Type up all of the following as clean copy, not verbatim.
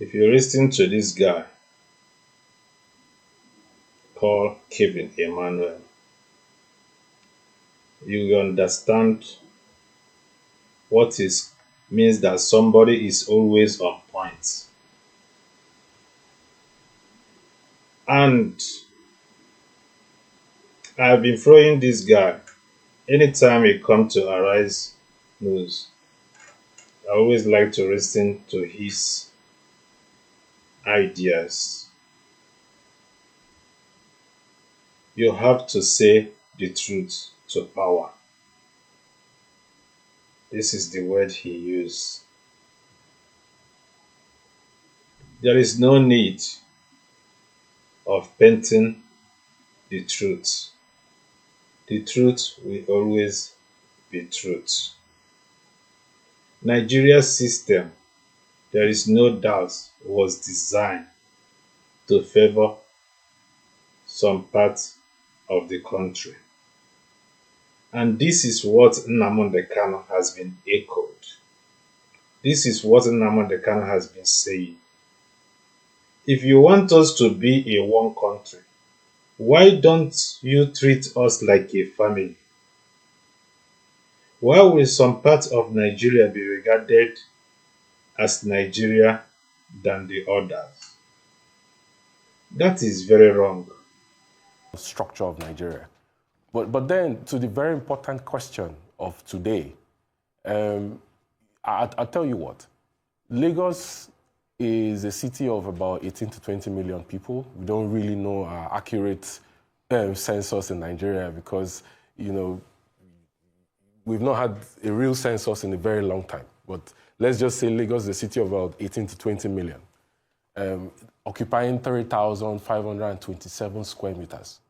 If you listen to this guy called Kelvin Emmanuel, you will understand what is means that somebody is always on point. And I've been following this guy. Anytime he come to Arise News, I always like to listen to his ideas. You have to say the truth to power. This is the word he used. There is no need of painting the truth. The truth will always be truth. Nigeria's system, there is no doubt, was designed to favor some parts of the country. And this is what Nnamdi Kanu has been echoed. This is what Nnamdi Kanu has been saying. If you want us to be a one country, why don't you treat us like a family? Why will some parts of Nigeria be regarded as Nigeria than the others? That is very wrong. Structure of Nigeria. But then to the very important question of today, I'll tell you what. Lagos is a city of about 18 to 20 million people. We don't really know our accurate census in Nigeria because, we've not had a real census in a very long time. But let's just say Lagos is a city of about 18 to 20 million, occupying 30,527 square meters.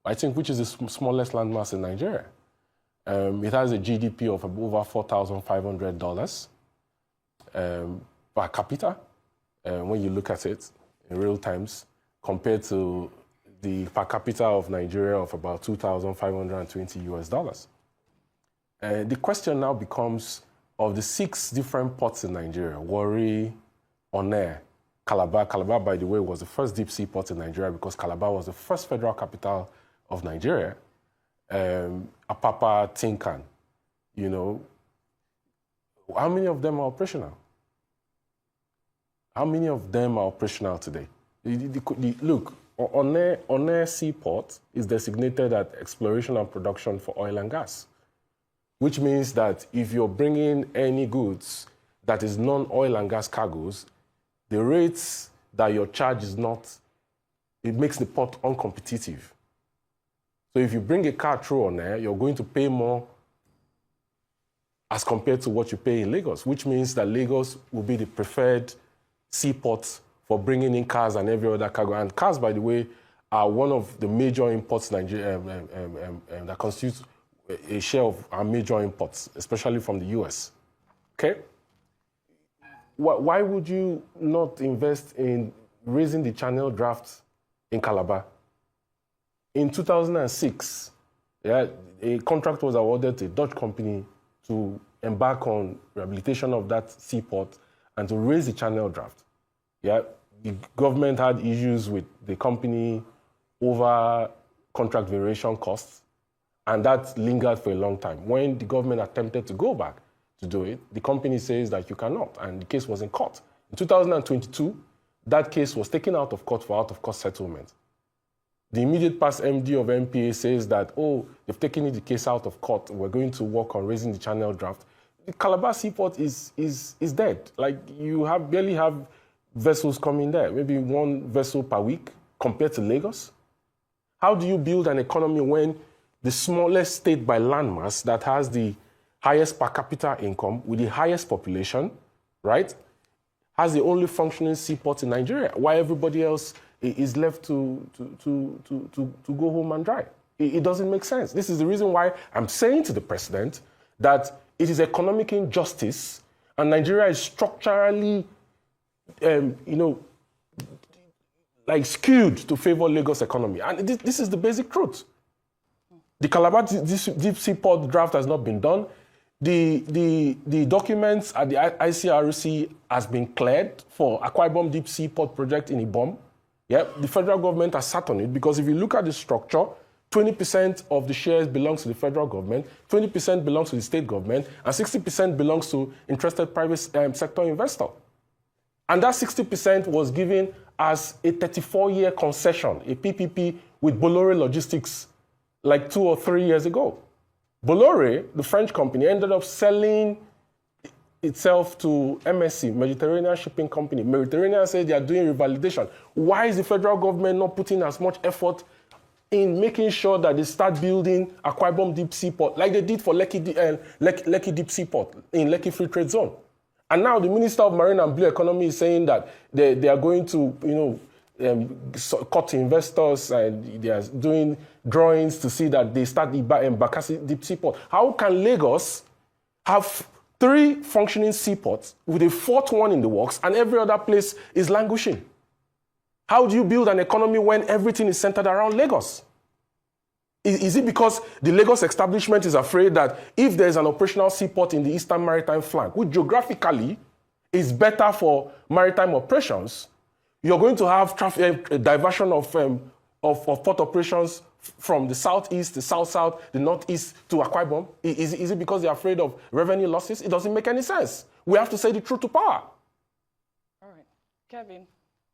I think which is the smallest landmass in Nigeria. It has a GDP of over $4,500 per capita when you look at it in real times, compared to the per capita of Nigeria of about $2,520. The question now becomes, of the 6 different ports in Nigeria, Warri, Onne, Calabar. Calabar, by the way, was the first deep sea port in Nigeria because Calabar was the first federal capital of Nigeria. Apapa, Tinkan, how many of them are operational? How many of them are operational today? Look, Onne Seaport is designated as exploration and production for oil and gas, which means that if you're bringing any goods that is non-oil and gas cargoes, the rates that your charge is not, it makes the port uncompetitive. So if you bring a car through on there, you're going to pay more as compared to what you pay in Lagos, which means that Lagos will be the preferred seaport for bringing in cars and every other cargo. And cars, by the way, are one of the major imports Nigeria, that constitutes a share of our major imports, especially from the US. Okay? Why would you not invest in raising the channel draft in Calabar? In 2006, a contract was awarded to a Dutch company to embark on rehabilitation of that seaport and to raise the channel draft. The government had issues with the company over contract variation costs, and that lingered for a long time. When the government attempted to go back to do it, the company says that you cannot, and the case was in court. In 2022, that case was taken out of court for out-of-court settlement. The immediate past MD of MPA says that, they've taken the case out of court, we're going to work on raising the channel draft. The Calabar Seaport is dead. Like, you barely have vessels coming there, maybe one vessel per week compared to Lagos. How do you build an economy when the smallest state by landmass that has the highest per capita income with the highest population, right, has the only functioning seaport in Nigeria, while everybody else is left to go home and dry? It doesn't make sense. This is the reason why I'm saying to the president that it is economic injustice and Nigeria is structurally, skewed to favor Lagos economy. And this is the basic truth. The Calabar deep sea port draft has not been done. the documents at the ICRC has been cleared for Akwa Ibom Deep Sea Port project in Ibom. Yeah, the federal government has sat on it because if you look at the structure, 20% of the shares belongs to the federal government, 20% belongs to the state government, and 60% belongs to interested private sector investor. And that 60% was given as a 34-year concession, a PPP with Bolloré Logistics, like 2 or 3 years ago. Bolloré, the French company, ended up selling itself to MSC, Mediterranean Shipping Company. Mediterranean said they are doing revalidation. Why is the federal government not putting as much effort in making sure that they start building Akwa Ibom Deep Sea Port, like they did for Lekki Deep Sea Port in Lekki Free Trade Zone? And now the Minister of Marine and Blue Economy is saying that they are going to, cut to investors, and they are doing drawings to see that they start the Bakassi Deep Sea Port. How can Lagos have 3 functioning seaports with a 4th one in the works and every other place is languishing? How do you build an economy when everything is centered around Lagos? Is it because the Lagos establishment is afraid that if there's an operational seaport in the Eastern Maritime Flank, which geographically is better for maritime operations, you're going to have diversion of port operations from the southeast, the south-south, the northeast to Akwa Ibom? Is it because they're afraid of revenue losses? It doesn't make any sense. We have to say the truth to power. All right. Kevin,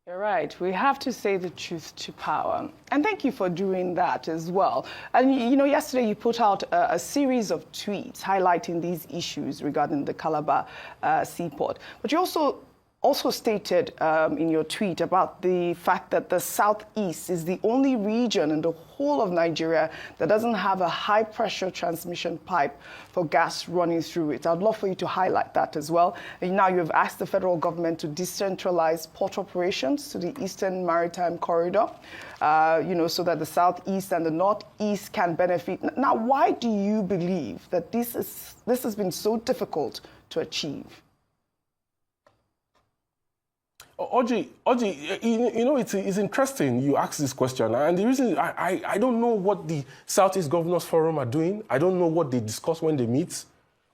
you're right. We have to say the truth to power. And thank you for doing that as well. And, yesterday you put out a series of tweets highlighting these issues regarding the Calabar seaport. But you also stated in your tweet about the fact that the Southeast is the only region in the whole of Nigeria that doesn't have a high-pressure transmission pipe for gas running through it. I'd love for you to highlight that as well. And now you've asked the federal government to decentralize port operations to the Eastern Maritime Corridor, so that the Southeast and the Northeast can benefit. Now, why do you believe that this has been so difficult to achieve? Oji, it's interesting you ask this question. And the reason I don't know what the Southeast Governors Forum are doing. I don't know what they discuss when they meet.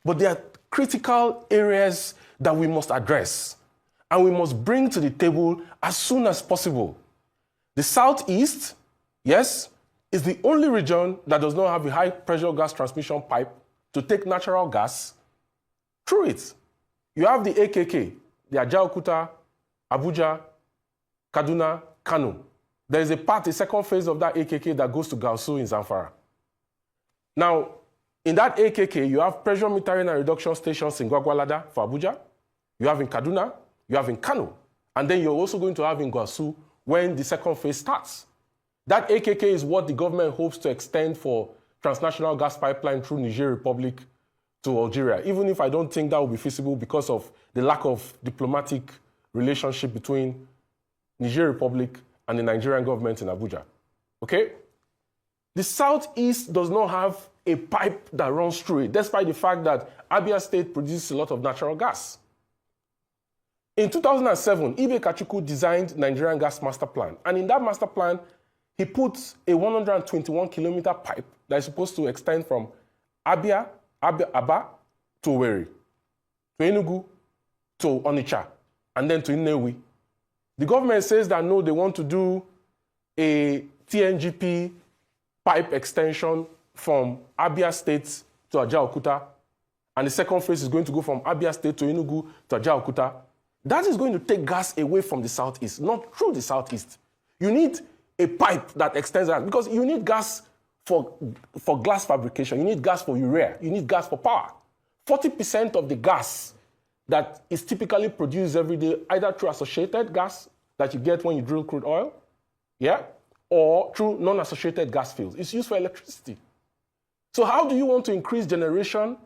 But there are critical areas that we must address and we must bring to the table as soon as possible. The Southeast, yes, is the only region that does not have a high-pressure gas transmission pipe to take natural gas through it. You have the AKK, the Ajaokuta, Abuja, Kaduna, Kano. There is a second phase of that AKK that goes to Gausu in Zamfara. Now, in that AKK, you have pressure metering and reduction stations in Gwagwalada for Abuja. You have in Kaduna, you have in Kano. And then you're also going to have in Gausu when the second phase starts. That AKK is what the government hopes to extend for transnational gas pipeline through Niger Republic to Algeria, even if I don't think that will be feasible because of the lack of diplomatic relationship between Niger Republic and the Nigerian government in Abuja. Okay? The Southeast does not have a pipe that runs through it, despite the fact that Abia State produces a lot of natural gas. In 2007, Ibe Kachuku designed Nigerian Gas Master Plan. And in that master plan, he put a 121-kilometer pipe that is supposed to extend from Aba to Owerri, to Enugu, to Onitsha, and then to Nnewi. The government says that no, they want to do a TNGP pipe extension from Abia State to Ajaokuta, and the second phase is going to go from Abia State to Enugu to Ajaokuta. That is going to take gas away from the Southeast, not through the Southeast. You need a pipe that extends that, because you need gas for glass fabrication, you need gas for urea, you need gas for power. 40% of the gas that is typically produced every day, either through associated gas that you get when you drill crude oil, yeah, or through non-associated gas fields. It's used for electricity. So how do you want to increase generation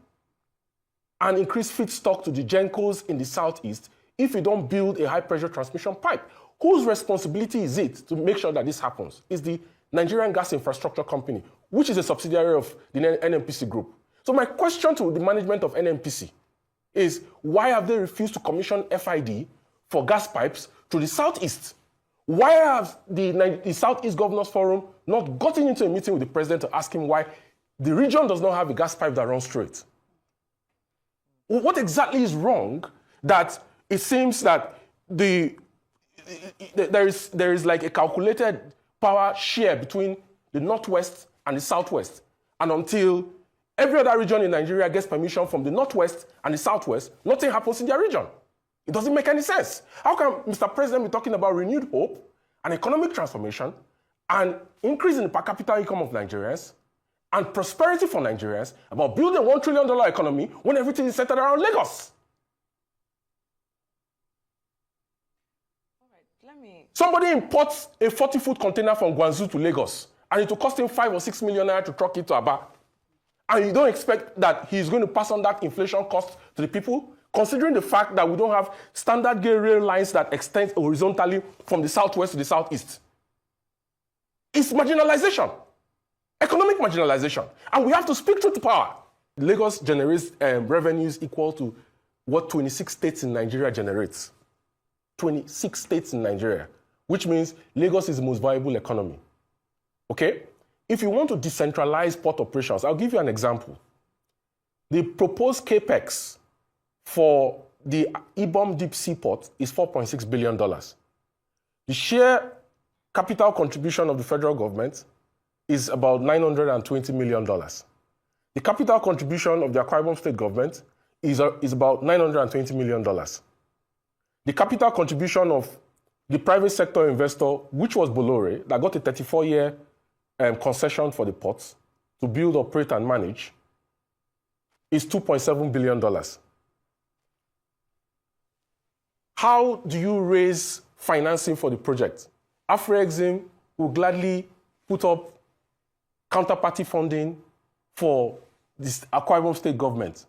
and increase feedstock to the Gencos in the Southeast if you don't build a high-pressure transmission pipe? Whose responsibility is it to make sure that this happens? It's the Nigerian Gas Infrastructure Company, which is a subsidiary of the NNPC Group. So my question to the management of NNPC is, why have they refused to commission FID for gas pipes to the Southeast? Why have the Southeast Governors Forum not gotten into a meeting with the president to ask him why the region does not have a gas pipe that runs through it? What exactly is wrong that it seems that there is like a calculated power share between the Northwest and the Southwest, and until every other region in Nigeria gets permission from the Northwest and the Southwest, nothing happens in their region. It doesn't make any sense. How can Mr. President be talking about renewed hope and economic transformation and increase in the per capita income of Nigerians and prosperity for Nigerians about building a $1 trillion economy when everything is centered around Lagos? Somebody imports a 40-foot container from Guangzhou to Lagos, and it will cost him 5 or 6 million naira to truck it to Aba. And you don't expect that he's going to pass on that inflation cost to the people, considering the fact that we don't have standard gauge rail lines that extend horizontally from the southwest to the southeast. It's marginalization, economic marginalization. And we have to speak truth to power. Lagos generates revenues equal to what 26 states in Nigeria generates. 26 states in Nigeria, which means Lagos is the most viable economy. Okay? If you want to decentralize port operations, I'll give you an example. The proposed capex for the Ibom Deep Sea Port is $4.6 billion. The share capital contribution of the federal government is about $920 million. The capital contribution of the Akwa Ibom state government is about $920 million. The capital contribution of the private sector investor, which was Bolore, that got a 34-year concession for the ports to build, operate, and manage, is $2.7 billion. How do you raise financing for the project? Afrexim will gladly put up counterparty funding for this Akwa Ibom state government.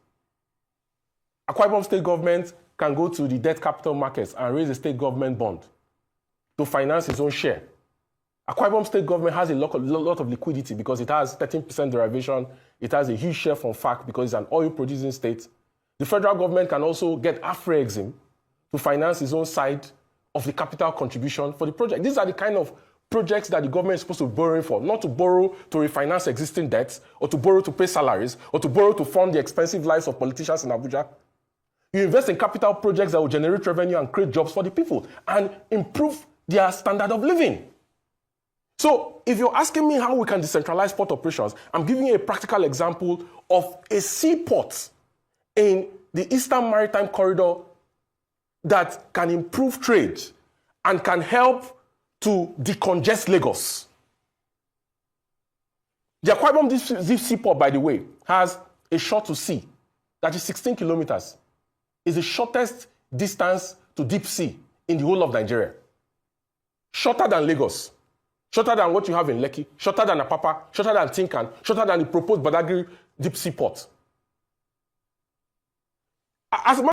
Akwa Ibom state government can go to the debt capital markets and raise a state government bond to finance its own share. Akwa Ibom state government has a lot of liquidity because it has 13% derivation. It has a huge share from FAC because it's an oil-producing state. The federal government can also get Afrexim to finance its own side of the capital contribution for the project. These are the kind of projects that the government is supposed to be borrowing for, not to borrow to refinance existing debts, or to borrow to pay salaries, or to borrow to fund the expensive lives of politicians in Abuja. You invest in capital projects that will generate revenue and create jobs for the people and improve their standard of living. So if you're asking me how we can decentralize port operations, I'm giving you a practical example of a seaport in the Eastern Maritime Corridor that can improve trade and can help to decongest Lagos. The Akwa Ibom Deep Seaport, by the way, has a shore to sea that is 16 kilometers. It's the shortest distance to deep sea in the whole of Nigeria. Shorter than Lagos, shorter than what you have in Lekki, shorter than Apapa, shorter than Tinkan, shorter than the proposed Badagry Deep Seaport. As a